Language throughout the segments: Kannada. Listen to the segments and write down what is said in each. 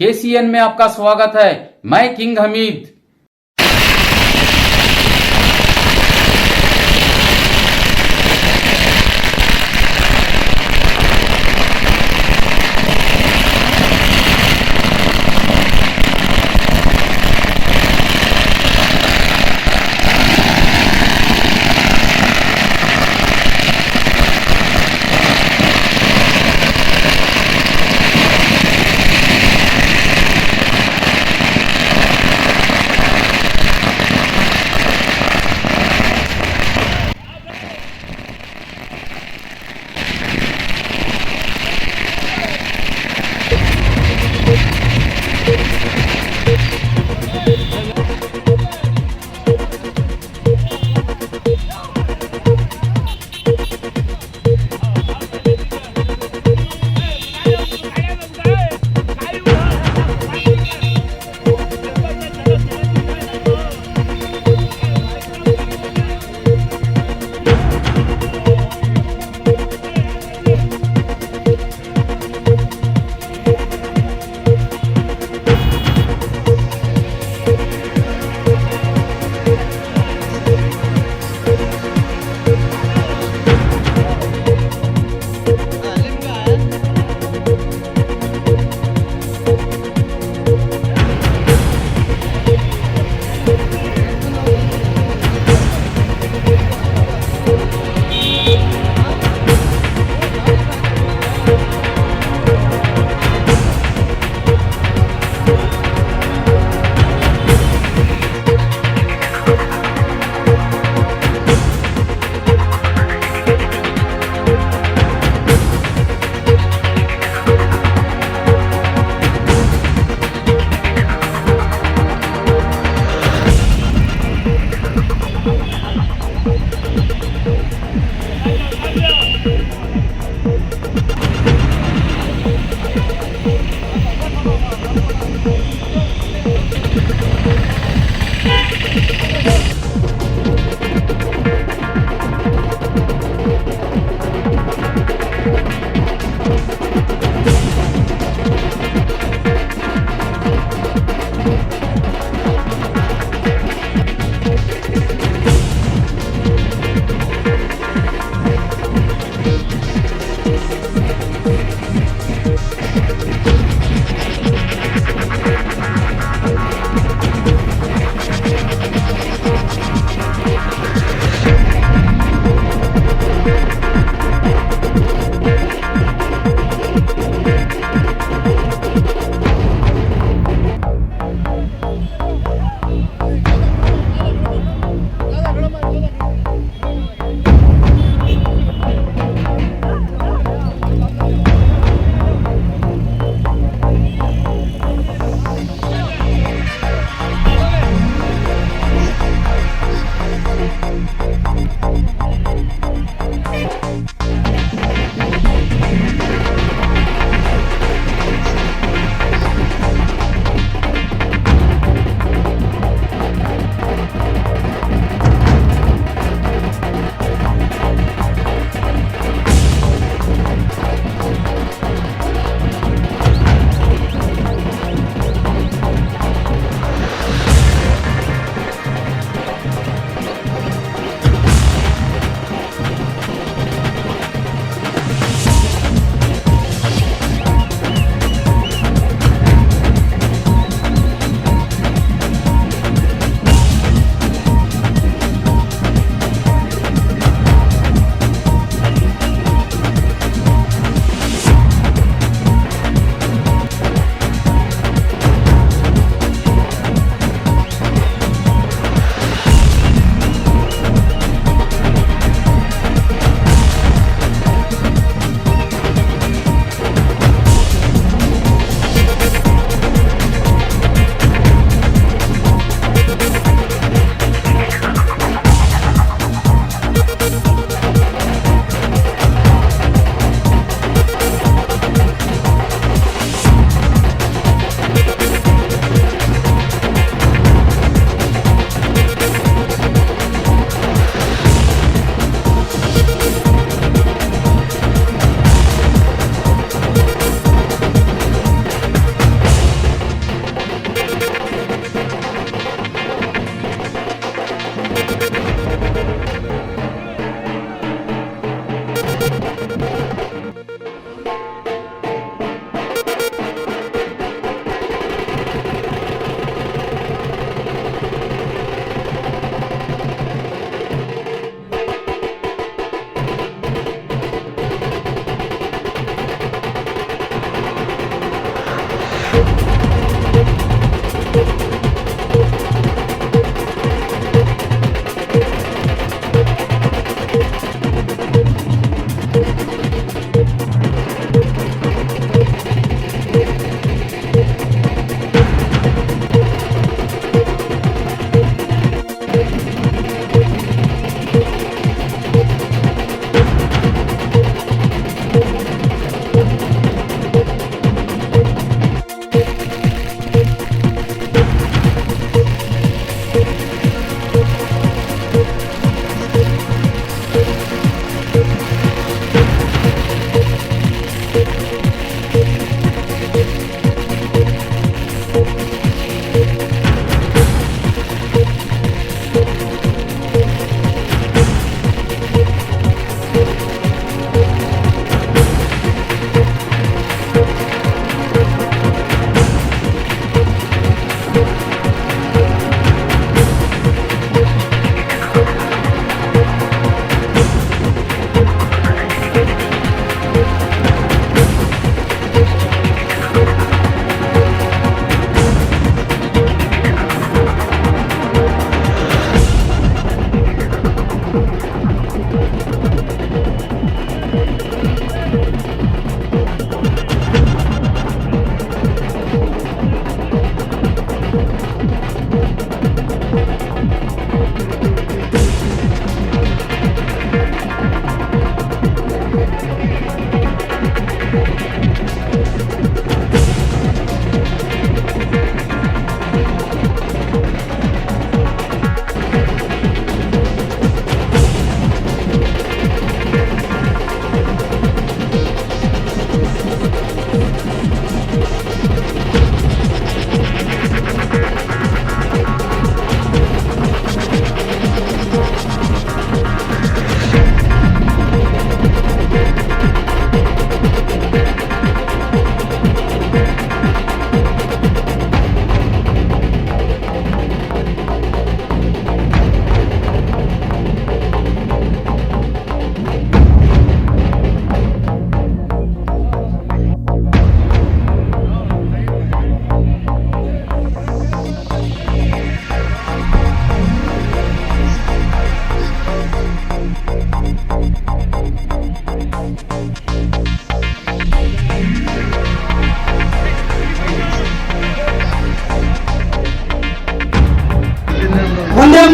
केसीएन में आपका स्वागत है। मैं किंग हमीद।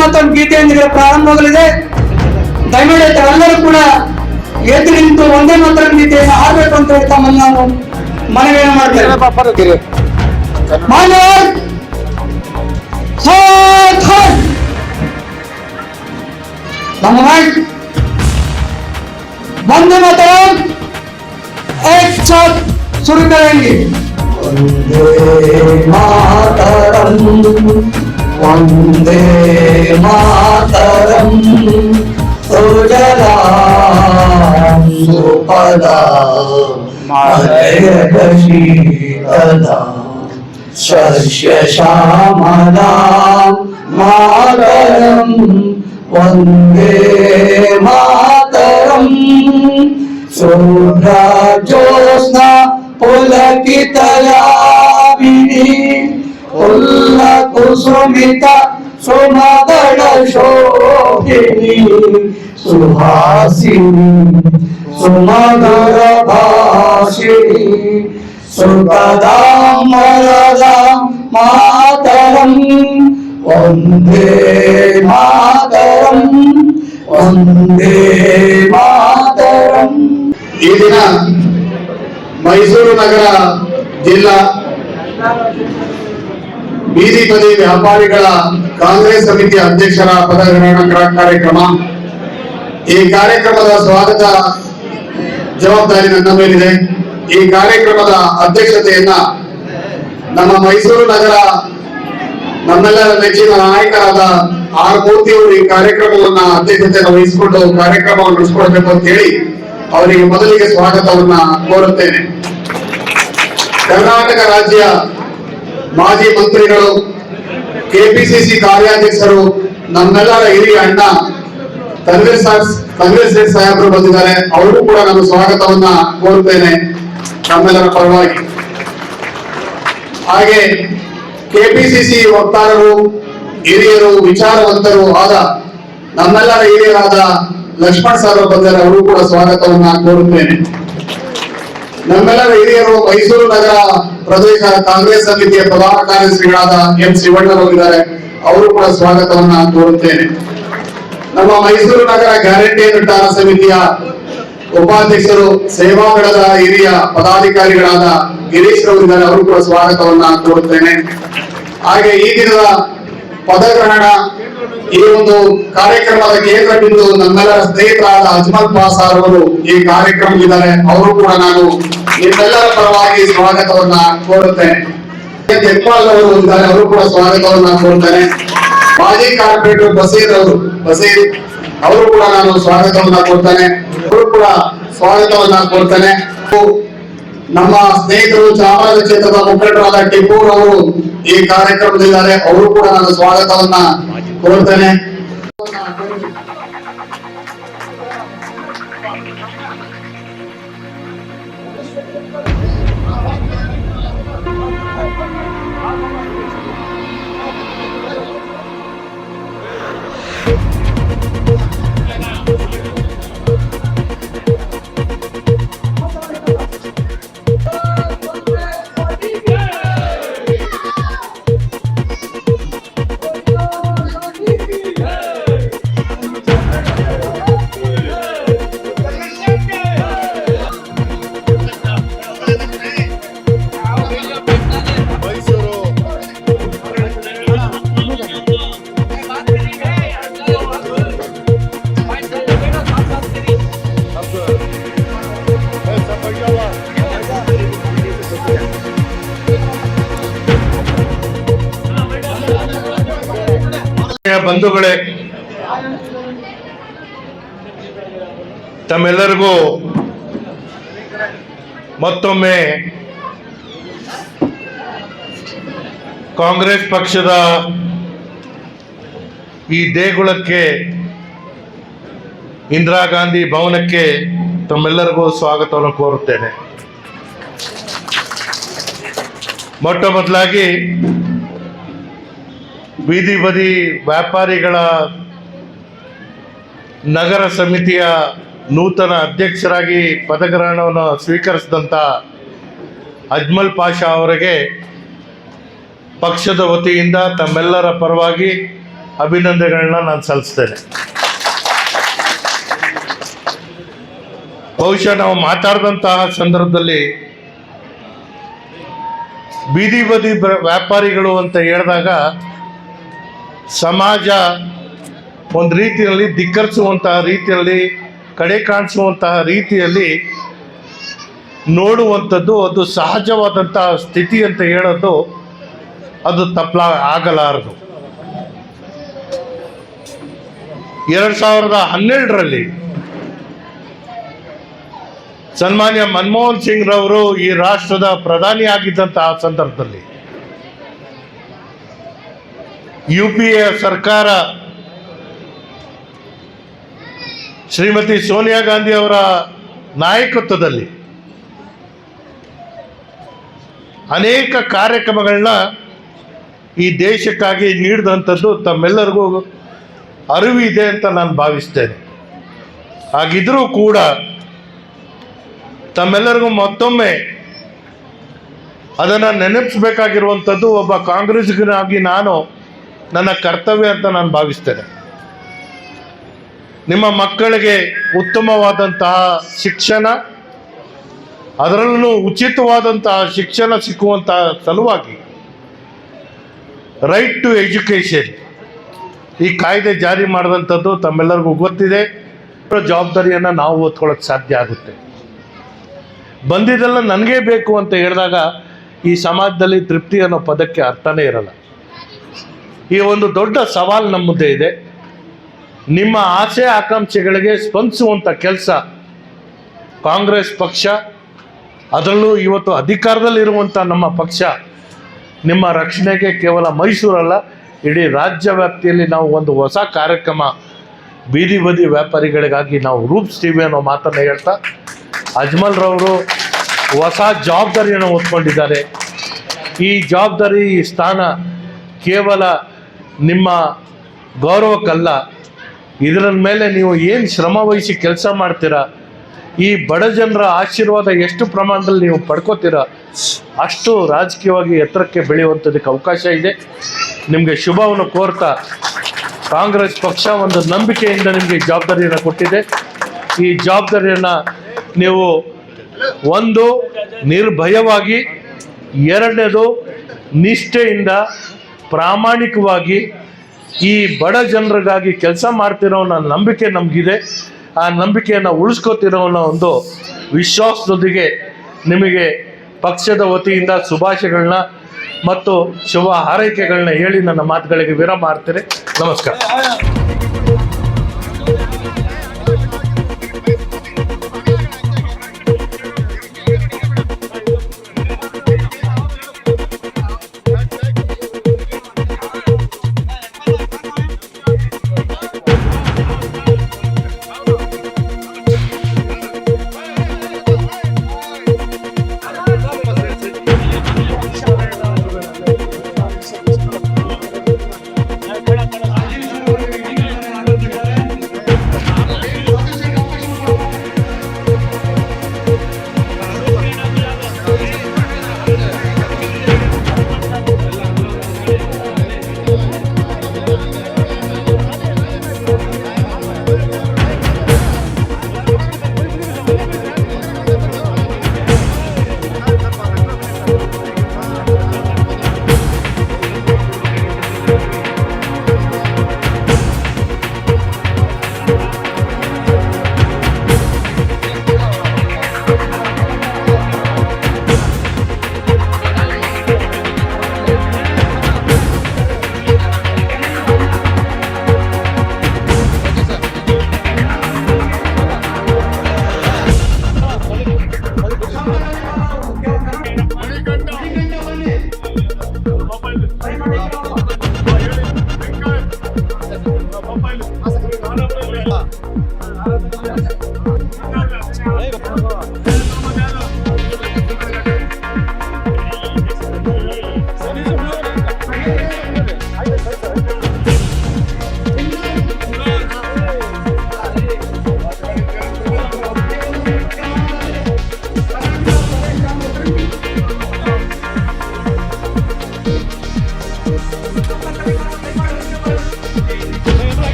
ಮಾತರಂ ಗೀತೆಯೊಂದಿಗೆ ಪ್ರಾರಂಭವಾಗಲಿದೆ. ದಯಮಾಡಿ ತಾವೆಲ್ಲರೂ ಕೂಡ ಎದ್ದು ನಿಂತು ಒಂದೇ ಮಾತರಂ ಗೀತೆಯನ್ನು ಹಾಡಬೇಕು ಅಂತ ಹೇಳ್ತಾ ನಾನು ಮನವಿಯನ್ನು ಮಾಡ್ತೇನೆ. ಮಾನ್ಯರ್ वंदे मातरम एक साथ शुरू करेंगे. वंदे मातरम वंदे मातरम सुजलां सुफलां मलयजशीतलां शस्यश्यामलां मातरं वंदे मातरम. शुभ्रज्योत्स्ना पुलकितयामिनी उल्लकुसुमिता सुमगणशोभिनी सुहासिनी सुमधुरभाषिणी सुखदां वरदां मातरं वंदे मातरं वंदे मातरं. ಈ ದಿನ ಮೈಸೂರು ನಗರ ಜಿಲ್ಲಾ ಬೀದಿ ಬದಿ ವ್ಯಾಪಾರಿಗಳ ಕಾಂಗ್ರೆಸ್ ಸಮಿತಿಯ ಅಧ್ಯಕ್ಷರ ಪದಗ್ರಹಣ ಕಾರ್ಯಕ್ರಮ. ಈ ಕಾರ್ಯಕ್ರಮದ ಸ್ವಾಗತ ಜವಾಬ್ದಾರಿ ನನ್ನ ಮೇಲಿದೆ. ಈ ಕಾರ್ಯಕ್ರಮದ ಅಧ್ಯಕ್ಷತೆಯನ್ನ ನಮ್ಮ ಮೈಸೂರು ನಗರ ನಮ್ಮೆಲ್ಲರ ನೆಚ್ಚಿನ ನಾಯಕರಾದ ಆರ್ ಮೂರ್ತಿಯವರು ಈ ಕಾರ್ಯಕ್ರಮವನ್ನ ಅಧ್ಯಕ್ಷತೆಯನ್ನು ವಹಿಸಿಕೊಂಡು ಕಾರ್ಯಕ್ರಮವನ್ನು ನಡೆಸಿಕೊಳ್ಬೇಕು ಅಂತ ಹೇಳಿ ಅವರಿಗೆ ಮೊದಲಿಗೆ ಸ್ವಾಗತವನ್ನ ಕೋರುತ್ತೇನೆ. ಕರ್ನಾಟಕ ರಾಜ್ಯ ಮಾಜಿ ಮಂತ್ರಿಗಳು, ಕೆಪಿಸಿಸಿ ಕಾರ್ಯಾಧ್ಯಕ್ಷರು, ನಮ್ಮೆಲ್ಲರ ಹಿರಿಯ ಅಣ್ಣ ತನ್ವೀರ್ ಸೇಠ್ ಸಾಹೇಬರು ಬಂದಿದ್ದಾರೆ. ಅವರು ಕೂಡ ನಾನು ಸ್ವಾಗತವನ್ನ ಕೋರುತ್ತೇನೆ ನಮ್ಮೆಲ್ಲರ ಪರವಾಗಿ. ಹಾಗೆ ಕೆಪಿಸಿಸಿ ವಕ್ತಾರರು, ಹಿರಿಯರು, ವಿಚಾರವಂತರು ಆದ ನಮ್ಮೆಲ್ಲರ ಹಿರಿಯರಾದ ಲಕ್ಷ್ಮಣ್ ಸರ್ ಬಂದರೆ ಅವರು ಕೂಡ ಸ್ವಾಗತವನ್ನ ಕೋರುತ್ತೇನೆ. ನಮ್ಮೆಲ್ಲರ ಹಿರಿಯರು ಮೈಸೂರು ನಗರ ಪ್ರದೇಶ ಕಾಂಗ್ರೆಸ್ ಸಮಿತಿಯ ಪ್ರಧಾನ ಕಾರ್ಯದರ್ಶಿಗಳಾದ ಎಂ ಶಿವಣ್ಣರವರಿದ್ದಾರೆ, ಅವರು ಕೂಡ ಸ್ವಾಗತವನ್ನ ಕೋರುತ್ತೇನೆ. ನಮ್ಮ ಮೈಸೂರು ನಗರ ಗ್ಯಾರಂಟಿ ಅನುಷ್ಠಾನ ಸಮಿತಿಯ ಉಪಾಧ್ಯಕ್ಷರು, ಸೇವಾದಳದ ಹಿರಿಯ ಪದಾಧಿಕಾರಿಗಳಾದ ಗಿರೀಶ್ ರವರಿದ್ದಾರೆ, ಅವರು ಕೂಡ ಸ್ವಾಗತವನ್ನ ಕೋರುತ್ತೇನೆ. ಹಾಗೆ ಈ ದಿನದ ಪದಗ್ರಹಣ ಈ ಒಂದು ಕಾರ್ಯಕ್ರಮದ ಕೇಂದ್ರ ಬಿಂದು ನಮ್ಮೆಲ್ಲರ ಸ್ನೇಹಿತರಾದ ಅಜ್ಮಲ್ ಪಾಸಾರ್ ಅವರು ಈ ಕಾರ್ಯಕ್ರಮದಲ್ಲಿದ್ದಾರೆ, ಅವರು ಕೂಡ ನಾನು ನಿಮ್ಮೆಲ್ಲರ ಪರವಾಗಿ ಸ್ವಾಗತವನ್ನ ಕೋರುತ್ತೇನೆ. ಜಗ್ಪಾಲ್ ಅವರು ಇದ್ದಾರೆ, ಅವರು ಕೂಡ ಸ್ವಾಗತವನ್ನ ಕೋರುತ್ತೇನೆ. ಮಾಜಿ ಕಾರ್ಪೊರೇಟರ್ ಬಸೀರ್ ಅವರು ಕೂಡ ನಾನು ಸ್ವಾಗತವನ್ನ ಕೋರ್ತೇನೆ, ಅವರು ಕೂಡ ಸ್ವಾಗತವನ್ನ ಕೋರ್ತೇನೆ. ನಮ್ಮ ಸ್ನೇಹಿತರು ಚಾಮರಾಜ ಕ್ಷೇತ್ರದ ಮುಖಂಡರಾದ ಟಿಪ್ಪೂರ್ ಅವರು ಈ ಕಾರ್ಯಕ್ರಮದಲ್ಲಿದ್ದಾರೆ, ಅವರು ಕೂಡ ನಾನು ಸ್ವಾಗತವನ್ನ ಕೋರ್ತೇನೆ. ಬಂಧುಗಳೇ, ತಮ್ಮೆಲ್ಲರಿಗೂ ಮತ್ತೊಮ್ಮೆ ಕಾಂಗ್ರೆಸ್ ಪಕ್ಷದ ಈ ದೇಗುಲಕ್ಕೆ, ಇಂದಿರಾ ಗಾಂಧಿ ಭವನಕ್ಕೆ ತಮ್ಮೆಲ್ಲರಿಗೂ ಸ್ವಾಗತವನ್ನು ಕೋರುತ್ತೇನೆ. ಮೊಟ್ಟ ಮೊದಲಾಗಿ ಬೀದಿ ಬದಿ ವ್ಯಾಪಾರಿಗಳ ನಗರ ಸಮಿತಿಯ ನೂತನ ಅಧ್ಯಕ್ಷರಾಗಿ ಪದಗ್ರಹಣವನ್ನು ಸ್ವೀಕರಿಸಿದಂಥ ಅಜ್ಮಲ್ ಪಾಷಾ ಅವರಿಗೆ ಪಕ್ಷದ ವತಿಯಿಂದ ತಮ್ಮೆಲ್ಲರ ಪರವಾಗಿ ಅಭಿನಂದನೆಗಳನ್ನ ನಾನು ಸಲ್ಲಿಸ್ತೇನೆ. ಬಹುಶಃ ನಾವು ಮಾತಾಡಿದಂತಹ ಸಂದರ್ಭದಲ್ಲಿ ಬೀದಿ ಬದಿ ವ್ಯಾಪಾರಿಗಳು ಅಂತ ಹೇಳಿದಾಗ ಸಮಾಜ ಒಂದು ರೀತಿಯಲ್ಲಿ ಧಿಕ್ಕರಿಸುವಂತಹ ರೀತಿಯಲ್ಲಿ, ಕಡೆ ಕಾಣಿಸುವಂತಹ ರೀತಿಯಲ್ಲಿ ನೋಡುವಂಥದ್ದು ಅದು ಸಹಜವಾದಂತಹ ಸ್ಥಿತಿ ಅಂತ ಹೇಳೋದು ಅದು ಆಗಲಾರದು. 2012ರಲ್ಲಿ ಸನ್ಮಾನ್ಯ ಮನಮೋಹನ್ ಸಿಂಗ್ ರವರು ಈ ರಾಷ್ಟ್ರದ ಪ್ರಧಾನಿ ಆಗಿದ್ದಂತಹ ಸಂದರ್ಭದಲ್ಲಿ UPA ಸರ್ಕಾರ ಶ್ರೀಮತಿ ಸೋನಿಯಾ ಗಾಂಧಿ ಅವರ ನಾಯಕತ್ವದಲ್ಲಿ ಅನೇಕ ಕಾರ್ಯಕ್ರಮಗಳನ್ನ ಈ ದೇಶಕ್ಕಾಗಿ ನೀಡಿದಂಥದ್ದು ತಮ್ಮೆಲ್ಲರಿಗೂ ಅರಿವು ಇದೆ ಅಂತ ನಾನು ಭಾವಿಸ್ತೇನೆ. ಹಾಗಿದ್ರೂ ಕೂಡ ತಮ್ಮೆಲ್ಲರಿಗೂ ಮತ್ತೊಮ್ಮೆ ಅದನ್ನು ನೆನಪಿಸಬೇಕಾಗಿರುವಂಥದ್ದು ಒಬ್ಬ ಕಾಂಗ್ರೆಸ್ಸಿಗನಾಗಿ ನನ್ನ ಕರ್ತವ್ಯ ಅಂತ ನಾನು ಭಾವಿಸ್ತೇನೆ. ನಿಮ್ಮ ಮಕ್ಕಳಿಗೆ ಉತ್ತಮವಾದಂತಹ ಶಿಕ್ಷಣ, ಅದರಲ್ಲೂ ಉಚಿತವಾದಂತಹ ಶಿಕ್ಷಣ ಸಿಕ್ಕುವಂತಹ ಸಲುವಾಗಿ ರೈಟ್ ಟು ಎಜುಕೇಷನ್ ಈ ಕಾಯ್ದೆ ಜಾರಿ ಮಾಡಿದಂಥದ್ದು ತಮ್ಮೆಲ್ಲರಿಗೂ ಗೊತ್ತಿದೆ. ಜವಾಬ್ದಾರಿಯನ್ನು ನಾವು ಹೊತ್ಕೊಳ್ಳೋಕ್ಕೆ ಸಾಧ್ಯ ಆಗುತ್ತೆ. ಬಂದಿದ್ದೆಲ್ಲ ನನಗೇ ಬೇಕು ಅಂತ ಹೇಳಿದಾಗ ಈ ಸಮಾಜದಲ್ಲಿ ತೃಪ್ತಿ ಅನ್ನೋ ಪದಕ್ಕೆ ಅರ್ಥನೇ ಇರಲ್ಲ. ಈ ಒಂದು ದೊಡ್ಡ ಸವಾಲು ನಮ್ಮ ಮುಂದೆ ಇದೆ. ನಿಮ್ಮ ಆಸೆ ಆಕಾಂಕ್ಷೆಗಳಿಗೆ ಸ್ಪಂದಿಸುವಂಥ ಕೆಲಸ ಕಾಂಗ್ರೆಸ್ ಪಕ್ಷ, ಅದರಲ್ಲೂ ಇವತ್ತು ಅಧಿಕಾರದಲ್ಲಿರುವಂಥ ನಮ್ಮ ಪಕ್ಷ ನಿಮ್ಮ ರಕ್ಷಣೆಗೆ ಕೇವಲ ಮೈಸೂರಲ್ಲ, ಇಡೀ ರಾಜ್ಯ ವ್ಯಾಪ್ತಿಯಲ್ಲಿ ನಾವು ಒಂದು ಹೊಸ ಕಾರ್ಯಕ್ರಮ ಬೀದಿ ಬದಿ ವ್ಯಾಪಾರಿಗಳಿಗಾಗಿ ನಾವು ರೂಪಿಸ್ತೀವಿ ಅನ್ನೋ ಮಾತನ್ನು ಹೇಳ್ತಾ, ಅಜ್ಮಲ್ ರವರು ಹೊಸ ಜವಾಬ್ದಾರಿಯನ್ನು ಹೊತ್ಕೊಂಡಿದ್ದಾರೆ. ಈ ಜವಾಬ್ದಾರಿ, ಈ ಸ್ಥಾನ ಕೇವಲ ನಿಮ್ಮ ಗೌರವಕ್ಕಲ್ಲ, ಇದರ ಮೇಲೆ ನೀವು ಏನು ಶ್ರಮ ವಹಿಸಿ ಕೆಲಸ ಮಾಡ್ತೀರಾ, ಈ ಬಡ ಜನರ ಆಶೀರ್ವಾದ ಎಷ್ಟು ಪ್ರಮಾಣದಲ್ಲಿ ನೀವು ಪಡ್ಕೋತೀರಾ, ಅಷ್ಟು ರಾಜಕೀಯವಾಗಿ ಎತ್ತರಕ್ಕೆ ಬೆಳೆಯುವಂಥದ್ದಕ್ಕೆ ಅವಕಾಶ ಇದೆ. ನಿಮಗೆ ಶುಭವನ್ನು ಕೋರ್ತಾ, ಕಾಂಗ್ರೆಸ್ ಪಕ್ಷ ಒಂದು ನಂಬಿಕೆಯಿಂದ ನಿಮಗೆ ಜವಾಬ್ದಾರಿಯನ್ನು ಕೊಟ್ಟಿದೆ. ಈ ಜವಾಬ್ದಾರಿಯನ್ನು ನೀವು ಒಂದು ನಿರ್ಭಯವಾಗಿ, ಎರಡನೇದು ನಿಷ್ಠೆಯಿಂದ ಪ್ರಾಮಾಣಿಕವಾಗಿ ಈ ಬಡ ಜನರಿಗಾಗಿ ಕೆಲಸ ಮಾಡ್ತಿರೋ ಅನ್ನೋ ನಂಬಿಕೆ ನಮಗಿದೆ. ಆ ನಂಬಿಕೆಯನ್ನು ಉಳಿಸ್ಕೋತಿರೋ ಅನ್ನೋ ಒಂದು ವಿಶ್ವಾಸದೊಂದಿಗೆ ನಿಮಗೆ ಪಕ್ಷದ ವತಿಯಿಂದ ಶುಭಾಶಯಗಳನ್ನ ಮತ್ತು ಶುಭ ಹಾರೈಕೆಗಳನ್ನ ಹೇಳಿ ನನ್ನ ಮಾತುಗಳಿಗೆ ವಿರಾಮ ಮಾಡ್ತೇನೆ. ನಮಸ್ಕಾರ.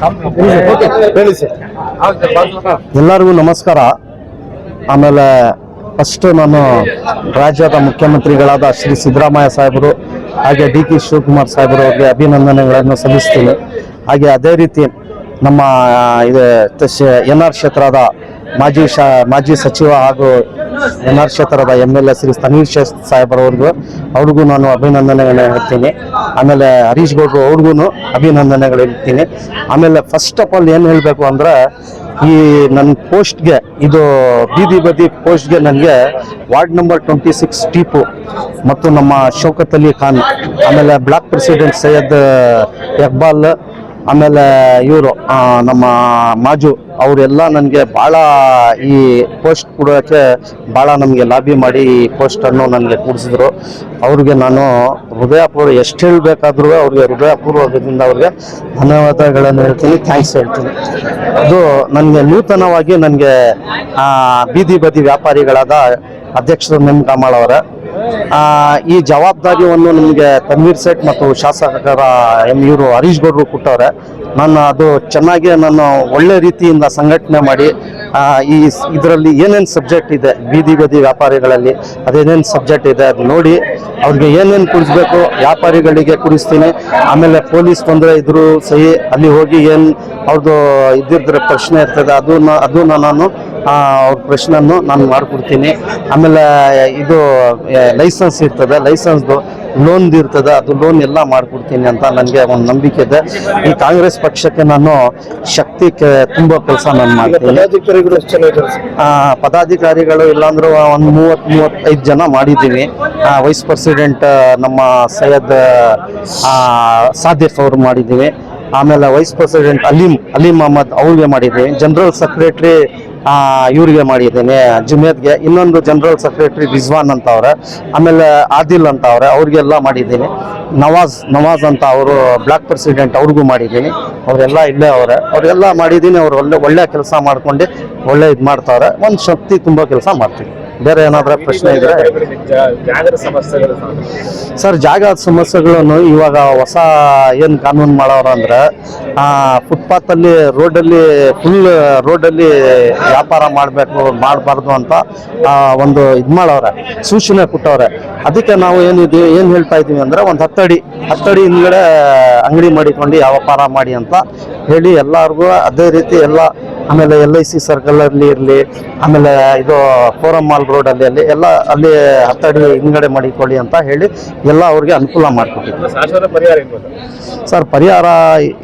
ಹೇಳಿ ಸರ್. ಎಲ್ಲರಿಗೂ ನಮಸ್ಕಾರ. ಆಮೇಲೆ ಫಸ್ಟ್ ನಾನು ರಾಜ್ಯದ ಮುಖ್ಯಮಂತ್ರಿಗಳಾದ ಶ್ರೀ ಸಿದ್ದರಾಮಯ್ಯ ಸಾಹೇಬರು ಹಾಗೆ ಡಿ.ಕೆ. ಶಿವಕುಮಾರ್ ಸಾಹೇಬರು ಅವರಿಗೆ ಅಭಿನಂದನೆಗಳನ್ನು ಸಲ್ಲಿಸ್ತೀನಿ. ಹಾಗೆ ಅದೇ ರೀತಿ ನಮ್ಮ ಇದು NR ಕ್ಷೇತ್ರದ ಮಾಜಿ ಸಚಿವ ಹಾಗೂ NR ಕ್ಷೇತ್ರದ MLA ಶ್ರೀ ತನ್ವೀರ್ ಅವ್ರಿಗೂ ನಾನು ಅಭಿನಂದನೆಗಳನ್ನ ಹೇಳ್ತೀನಿ. ಆಮೇಲೆ ಹರೀಶ್ ಗೌಡ್ರು ಅವ್ರಿಗೂ ಅಭಿನಂದನೆಗಳು ಹೇಳ್ತೀನಿ. ಆಮೇಲೆ ಫಸ್ಟ್ ಆಫ್ ಆಲ್ ಏನು ಹೇಳಬೇಕು ಅಂದ್ರೆ, ಈ ನನ್ನ ಪೋಸ್ಟ್ಗೆ, ಇದು ಬೀದಿ ಬದಿ ಪೋಸ್ಟ್ಗೆ ನನಗೆ ವಾರ್ಡ್ ನಂಬರ್ 26 ಟಿಪು ಮತ್ತು ನಮ್ಮ ಶೌಕತ್ ಅಲಿ ಖಾನ್, ಆಮೇಲೆ ಬ್ಲಾಕ್ ಪ್ರೆಸಿಡೆಂಟ್ ಸೈಯದ್ ಇಕ್ಬಾಲ್, ಆಮೇಲೆ ಇವರು ನಮ್ಮ ಮಾಜು ಅವರೆಲ್ಲ ನನಗೆ ಭಾಳ ಈ ಪೋಸ್ಟ್ ಕೊಡೋಕ್ಕೆ ಭಾಳ ನಮಗೆ ಲಾಬಿ ಮಾಡಿ ಈ ಪೋಸ್ಟನ್ನು ನನಗೆ ಕೂಡಿಸಿದ್ರು. ಅವ್ರಿಗೆ ನಾನು ಹೃದಯಪೂರ್ವ ಎಷ್ಟು ಹೇಳಬೇಕಾದ್ರೂ ಅವ್ರಿಗೆ ಹೃದಯಪೂರ್ವಕದಿಂದ ಅವ್ರಿಗೆ ಧನ್ಯವಾದಗಳನ್ನು ಹೇಳ್ತೀನಿ, ಥ್ಯಾಂಕ್ಸ್ ಹೇಳ್ತೀನಿ. ಅದು ನನಗೆ ನೂತನವಾಗಿ ನನಗೆ ಬೀದಿ ಬದಿ ವ್ಯಾಪಾರಿಗಳಾದ ಅಧ್ಯಕ್ಷರು ನೇಮಕ ಮಾಡವರ ಈ ಜವಾಬ್ದಾರಿಯನ್ನು ನಿಮಗೆ ತನ್ವೀರ್ ಸೇಠ್ ಮತ್ತು ಶಾಸಕರ ಇವರು ಹರೀಶ್ ಗೌಡ್ರು ಕೊಟ್ಟವ್ರೆ. ನಾನು ಅದು ಚೆನ್ನಾಗಿ ನಾನು ಒಳ್ಳೆ ರೀತಿಯಿಂದ ಸಂಘಟನೆ ಮಾಡಿ ಇದರಲ್ಲಿ ಏನೇನು ಸಬ್ಜೆಕ್ಟ್ ಇದೆ ಬೀದಿ ಬದಿ ವ್ಯಾಪಾರಿಗಳಲ್ಲಿ, ಅದೇನೇನು ಸಬ್ಜೆಕ್ಟ್ ಇದೆ ಅದು ನೋಡಿ ಅವ್ರಿಗೆ ಏನೇನು ಕುಡಿಸ್ಬೇಕು ವ್ಯಾಪಾರಿಗಳಿಗೆ ಕುಡಿಸ್ತೀನಿ. ಆಮೇಲೆ ಪೊಲೀಸ್ ತೊಂದರೆ ಇದ್ರು ಸಹಿ ಅಲ್ಲಿ ಹೋಗಿ ಏನು ಅವ್ರದ್ದು ಇದ್ದಿದ್ರೆ ಪ್ರಶ್ನೆ ಇರ್ತದೆ ಅದನ್ನ ನಾನು ಅವ್ರ ಪ್ರಶ್ನೆಯನ್ನು ನಾನು ಮಾಡಿಕೊಡ್ತೀನಿ. ಆಮೇಲೆ ಇದು ಲೈಸೆನ್ಸ್ ಇರ್ತದೆ, ಲೈಸೆನ್ಸ್ದು ಲೋನ್ದು ಇರ್ತದೆ, ಅದು ಲೋನ್ ಎಲ್ಲ ಮಾಡಿಕೊಡ್ತೀನಿ ಅಂತ ನನಗೆ ಒಂದು ನಂಬಿಕೆ ಇದೆ. ಈ ಕಾಂಗ್ರೆಸ್ ಪಕ್ಷಕ್ಕೆ ನಾನು ಶಕ್ತಿ ತುಂಬ ಕೆಲಸ ನಾನು ಮಾಡ್ತೀನಿ. ಪದಾಧಿಕಾರಿಗಳು ಇಲ್ಲಾಂದ್ರೆ ಒಂದು 30-35 ಜನ ಮಾಡಿದ್ದೀನಿ. ವೈಸ್ ಪ್ರೆಸಿಡೆಂಟ್ ನಮ್ಮ ಸೈಯದ್ ಸಾದಿಫ್ ಅವರು ಮಾಡಿದ್ದೀವಿ. ಆಮೇಲೆ ವೈಸ್ ಪ್ರೆಸಿಡೆಂಟ್ ಅಲೀಂ ಅಹಮದ್ ಅವ್ರಿಗೆ ಮಾಡಿದ್ದೀನಿ. ಜನರಲ್ ಸೆಕ್ರೆಟ್ರಿ ಇವ್ರಿಗೆ ಮಾಡಿದ್ದೀನಿ ಜುಮೇದ್ಗೆ. ಇನ್ನೊಂದು ಜನರಲ್ ಸೆಕ್ರೆಟ್ರಿ ರಿಜ್ವಾನ್ ಅಂತ ಅವ್ರೆ, ಆಮೇಲೆ ಆದಿಲ್ ಅಂತ ಅವ್ರೆ, ಅವ್ರಿಗೆಲ್ಲ ಮಾಡಿದ್ದೀನಿ. ನವಾಜ್ ಅಂತ ಅವರು ಬ್ಲಾಕ್ ಪ್ರೆಸಿಡೆಂಟ್ ಅವ್ರಿಗೂ ಮಾಡಿದ್ದೀನಿ. ಅವರೆಲ್ಲ ಇಲ್ಲೇ ಅವ್ರೆಲ್ಲ ಮಾಡಿದ್ದೀನಿ. ಅವ್ರು ಒಳ್ಳೆ ಕೆಲಸ ಮಾಡ್ಕೊಂಡು ಒಳ್ಳೆ ಇದು ಮಾಡ್ತಾವ್ರೆ. ಒಂದು ಶಕ್ತಿ ತುಂಬ ಕೆಲಸ ಮಾಡ್ತೀವಿ. ಬೇರೆ ಏನಾದರೂ ಪ್ರಶ್ನೆ ಇದ್ರೆ ಸರ್, ಜಾಗದ ಸಮಸ್ಯೆಗಳನ್ನು ಇವಾಗ ಹೊಸ ಏನು ಕಾನೂನು ಮಾಡೋರು ಅಂದ್ರೆ, ಫುಟ್ಪಾತಲ್ಲಿ ಫುಲ್ ರೋಡಲ್ಲಿ ವ್ಯಾಪಾರ ಮಾಡಬಾರ್ದು ಅಂತ ಒಂದು ಇದು ಮಾಡವ್ರೆ, ಸೂಚನೆ ಕೊಟ್ಟವ್ರೆ. ಅದಕ್ಕೆ ನಾವು ಏನು ಹೇಳ್ತಾ ಇದ್ದೀವಿ ಅಂದ್ರೆ, ಒಂದು 10 ಅಡಿ ಹಿಂದ್ಗಡೆ ಅಂಗಡಿ ಮಾಡಿಕೊಂಡು ವ್ಯಾಪಾರ ಮಾಡಿ ಅಂತ ಹೇಳಿ ಎಲ್ಲರಿಗೂ ಅದೇ ರೀತಿ ಎಲ್ಲ. ಆಮೇಲೆ LIC ಸರ್ಕಲಲ್ಲಿ ಇರಲಿ, ಆಮೇಲೆ ಇದು ಫೋರಂ ಮಾಲ್ ರೋಡಲ್ಲಿ ಎಲ್ಲ ಅಲ್ಲಿ 10 ಅಡಿ ಹಿಂದ್ಗಡೆ ಮಾಡಿಕೊಳ್ಳಿ ಅಂತ ಹೇಳಿ ಎಲ್ಲ ಅವ್ರಿಗೆ ಅನುಕೂಲ ಮಾಡಿಕೊಟ್ಟಿದ್ವಿ. ಸರ್, ಪರಿಹಾರ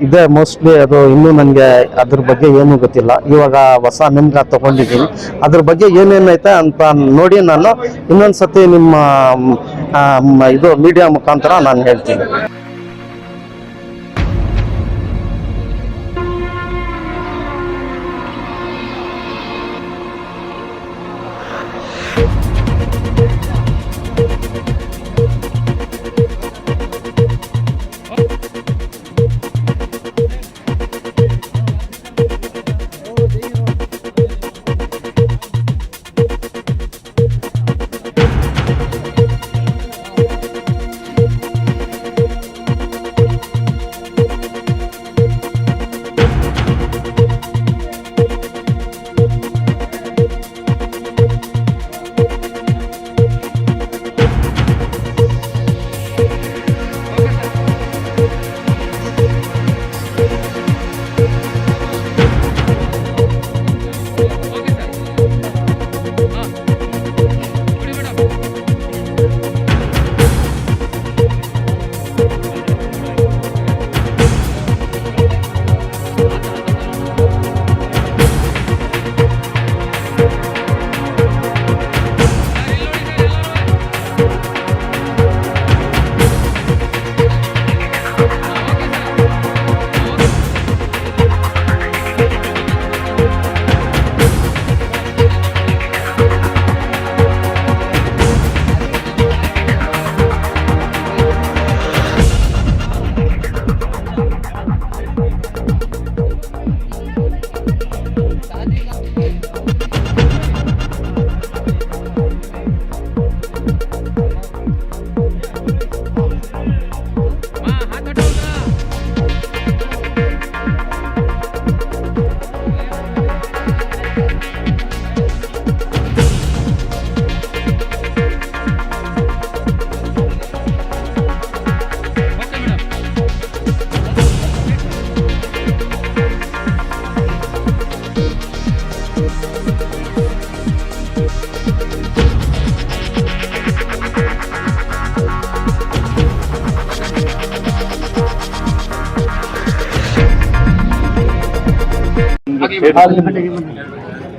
ಇದೆ ಮೋಸ್ಟ್ಲಿ. ಅದು ಇನ್ನೂ ನನಗೆ ಅದ್ರ ಬಗ್ಗೆ ಏನೂ ಗೊತ್ತಿಲ್ಲ. ಇವಾಗ ಹೊಸ ನೇಮಕ ತಗೊಂಡಿದ್ದೀನಿ. ಅದ್ರ ಬಗ್ಗೆ ಏನೇನೈತೆ ಅಂತ ನೋಡಿ ನಾನು ಇನ್ನೊಂದು ಸತಿ ನಿಮ್ಮ ಇದು ಮೀಡಿಯಾ ಮುಖಾಂತರ ನಾನು ಹೇಳ್ತೀನಿ.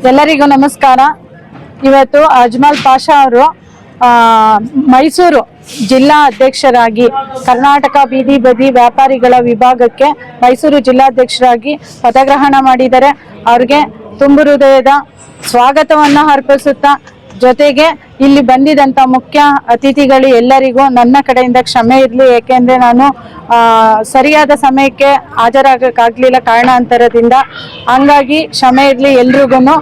ಎಲ್ಲರಿಗೂ ನಮಸ್ಕಾರ. ಇವತ್ತು ಅಜ್ಮಲ್ ಪಾಷಾ ಅವರು ಮೈಸೂರು ಜಿಲ್ಲಾ ಅಧ್ಯಕ್ಷರಾಗಿ ಕರ್ನಾಟಕ ಬೀದಿ ಬದಿ ವ್ಯಾಪಾರಿಗಳ ವಿಭಾಗಕ್ಕೆ ಮೈಸೂರು ಜಿಲ್ಲಾಧ್ಯಕ್ಷರಾಗಿ ಪದಗ್ರಹಣ ಮಾಡಿದ್ದಾರೆ. ಅವ್ರಿಗೆ ತುಂಬು ಹೃದಯದ ಸ್ವಾಗತವನ್ನು ಅರ್ಪಿಸುತ್ತಾ, ಜೊತೆಗೆ ಇಲ್ಲಿ ಬಂದಿದಂಥ ಮುಖ್ಯ ಅತಿಥಿಗಳು ಎಲ್ಲರಿಗೂ ನನ್ನ ಕಡೆಯಿಂದ ಕ್ಷಮೆ ಇರಲಿ. ಏಕೆಂದರೆ ನಾನು ಸರಿಯಾದ ಸಮಯಕ್ಕೆ ಹಾಜರಾಗಕ್ಕಾಗಲಿಲ್ಲ ಕಾರಣಾಂತರದಿಂದ. ಹಂಗಾಗಿ ಕ್ಷಮೆ ಇರಲಿ ಎಲ್ರಿಗೂ.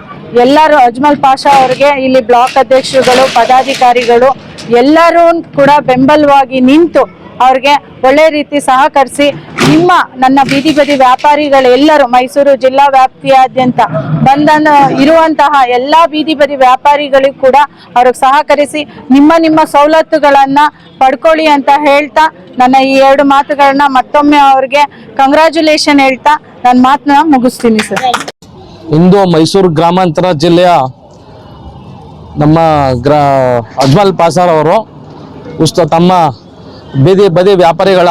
ಎಲ್ಲರೂ ಅಜ್ಮಲ್ ಪಾಷಾ ಅವರಿಗೆ ಇಲ್ಲಿ ಬ್ಲಾಕ್ ಅಧ್ಯಕ್ಷರುಗಳು, ಪದಾಧಿಕಾರಿಗಳು ಎಲ್ಲರೂ ಕೂಡ ಬೆಂಬಲವಾಗಿ ನಿಂತು ಅವ್ರಿಗೆ ಒಳ್ಳೆ ರೀತಿ ಸಹಕರಿಸಿ ನನ್ನ ಬೀದಿ ಬದಿ ವ್ಯಾಪಾರಿಗಳೆಲ್ಲರೂ ಮೈಸೂರು ಜಿಲ್ಲಾ ವ್ಯಾಪ್ತಿಯಾದ್ಯಂತ ಇರುವಂತಹ ಎಲ್ಲ ಬೀದಿ ಬದಿ ವ್ಯಾಪಾರಿಗಳಿಗೂ ಕೂಡ ಅವ್ರಿಗೆ ಸಹಕರಿಸಿ ನಿಮ್ಮ ಸವಲತ್ತುಗಳನ್ನ ಪಡ್ಕೊಳ್ಳಿ ಅಂತ ಹೇಳ್ತಾ ನನ್ನ ಈ 2 ಮಾತುಗಳನ್ನ ಮತ್ತೊಮ್ಮೆ ಅವ್ರಿಗೆ ಕಂಗ್ರ್ಯಾಚುಲೇಷನ್ ಹೇಳ್ತಾ ನನ್ನ ಮಾತನ್ನ ಮುಗಿಸ್ತೀನಿ ಸರ್. ಇಂದು ಮೈಸೂರು ಗ್ರಾಮಾಂತರ ಜಿಲ್ಲೆಯ ನಮ್ಮ ಅಜ್ಮಲ್ ಪಾಷಾ ಅವರು ತಮ್ಮ ಬೀದಿ ಬದಿ ವ್ಯಾಪಾರಿಗಳ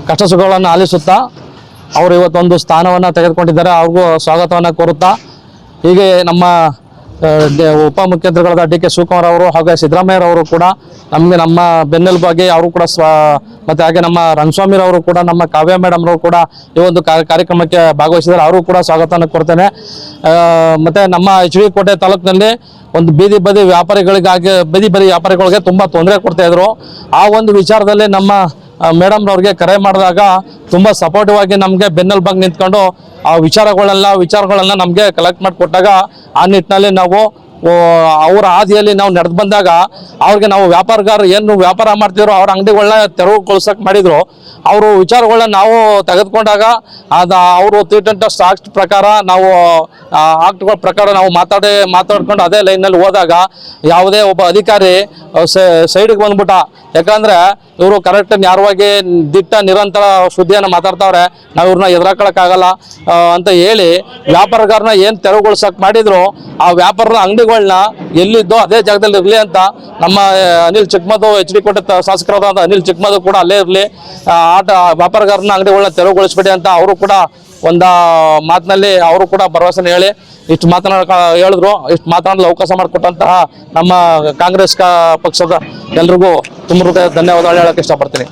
ಕಷ್ಟ ಸುಖಗಳನ್ನು ಆಲಿಸುತ್ತಾ ಅವರು ಇವತ್ತೊಂದು ಸ್ಥಾನವನ್ನು ತೆಗೆದುಕೊಂಡಿದ್ದಾರೆ. ಅವ್ರಿಗೂ ಸ್ವಾಗತವನ್ನು ಕೋರುತ್ತಾ, ಹೀಗೆ ನಮ್ಮ ಉಪಮುಖ್ಯಮಂತ್ರಿಗಳಾದ ಡಿ ಕೆ ಶಿವಕುಮಾರ್ ಅವರು ಹಾಗೂ ಸಿದ್ದರಾಮಯ್ಯರವರು ಕೂಡ ನಮ್ಮ ಬೆನ್ನೆಲುಬಾಗಿ ಅವರು ಕೂಡ ಮತ್ತು ಹಾಗೆ ನಮ್ಮ ರಂಗಸ್ವಾಮಿರವರು ಕೂಡ, ನಮ್ಮ ಕಾವ್ಯ ಮೇಡಮ್ ಅವರು ಕೂಡ ಈ ಒಂದು ಕಾರ್ಯಕ್ರಮಕ್ಕೆ ಭಾಗವಹಿಸಿದ್ದಾರೆ. ಅವರು ಕೂಡ ಸ್ವಾಗತವನ್ನು ಕೋರ್ತೇನೆ. ಮತ್ತು ನಮ್ಮ HV ಕೋಟೆ ತಾಲೂಕಿನಲ್ಲಿ ಒಂದು ಬೀದಿ ಬದಿ ವ್ಯಾಪಾರಿಗಳಿಗೆ ತುಂಬ ತೊಂದರೆ ಕೊಡ್ತಾ ಇದ್ರು. ಆ ಒಂದು ವಿಚಾರದಲ್ಲಿ ನಮ್ಮ ಮೇಡಮ್ ಅವ್ರಿಗೆ ಕರೆ ಮಾಡಿದಾಗ ತುಂಬ ಸಪೋರ್ಟಿವ್ ಆಗಿ ನಮಗೆ ಬೆನ್ನೆಲುಬಾಗಿ ನಿಂತ್ಕೊಂಡು ಆ ವಿಚಾರಗಳನ್ನ ನಮಗೆ ಕಲೆಕ್ಟ್ ಮಾಡಿ ಕೊಟ್ಟಾಗ ಆ ನಿಟ್ಟಿನಲ್ಲಿ ನಾವು ಅವರ ಹಾದಿಯಲ್ಲಿ ನಾವು ನಡೆದು ಬಂದಾಗ ಅವ್ರಿಗೆ ನಾವು ವ್ಯಾಪಾರಗಾರರು ಏನು ವ್ಯಾಪಾರ ಮಾಡ್ತಿದ್ರು ಅವ್ರ ಅಂಗಡಿಗಳನ್ನ ತೆರವುಗೊಳಿಸಕ್ಕೆ ಮಾಡಿದ್ರು. ಅವರು ವಿಚಾರಗಳನ್ನ ನಾವು ತೆಗೆದುಕೊಂಡಾಗ ಅವರು ತೀಟಂಟಸ್ಟ್ ಆಕ್ಟ್ ಪ್ರಕಾರ ನಾವು ಆಕ್ಟ್ಗಳ ಪ್ರಕಾರ ನಾವು ಮಾತಾಡ್ಕೊಂಡು ಅದೇ ಲೈನಲ್ಲಿ ಹೋದಾಗ ಯಾವುದೇ ಒಬ್ಬ ಅಧಿಕಾರಿ ಸೈಡ್ಗೆ ಬಂದ್ಬಿಟ್ಟ. ಯಾಕಂದ್ರೆ ಇವರು ಕರೆಕ್ಟ್ ನ್ಯಾಯವಾಗಿ ದಿಟ್ಟ ನಿರಂತರ ಸುದ್ದಿಯನ್ನು ಮಾತಾಡ್ತಾವ್ರೆ, ನಾವು ಇವ್ರನ್ನ ಎದುರಾಕೊಳ್ಳೋಕ್ಕಾಗಲ್ಲ ಅಂತ ಹೇಳಿ ವ್ಯಾಪಾರಗಾರನ ಏನು ತೆರವುಗೊಳಿಸಕ್ಕೆ ಮಾಡಿದ್ರು ಆ ವ್ಯಾಪಾರದ ಅಂಗಡಿಗಳನ್ನ ಎಲ್ಲಿದ್ದೋ ಅದೇ ಜಾಗದಲ್ಲಿ ಇರಲಿ ಅಂತ ನಮ್ಮ ಅನಿಲ್ ಚಿಕ್ಕಮದು HV ಕೋಟೆ ಶಾಸಕರಾದ ಅನಿಲ್ ಚಿಕ್ಕಮದು ಕೂಡ ಅಲ್ಲೇ ಇರಲಿ, ವ್ಯಾಪಾರಗಾರನ ಅಂಗಡಿಗಳನ್ನ ತೆರವುಗೊಳಿಸ್ಬೇಡಿ ಅಂತ ಅವರು ಕೂಡ ಒಂದು ಮಾತಿನಲ್ಲಿ ಅವರು ಕೂಡ ಭರವಸೆನ ಹೇಳಿ ಇಷ್ಟು ಹೇಳಿದ್ರು. ಇಷ್ಟು ಮಾತನಾಡಲು ಅವಕಾಶ ಮಾಡಿಕೊಟ್ಟಂತಹ ನಮ್ಮ ಕಾಂಗ್ರೆಸ್ ಪಕ್ಷದ ಎಲ್ರಿಗೂ ತುಂಬ ಧನ್ಯವಾದಗಳು ಹೇಳಕ್ಕೆ ಇಷ್ಟಪಡ್ತೀನಿ.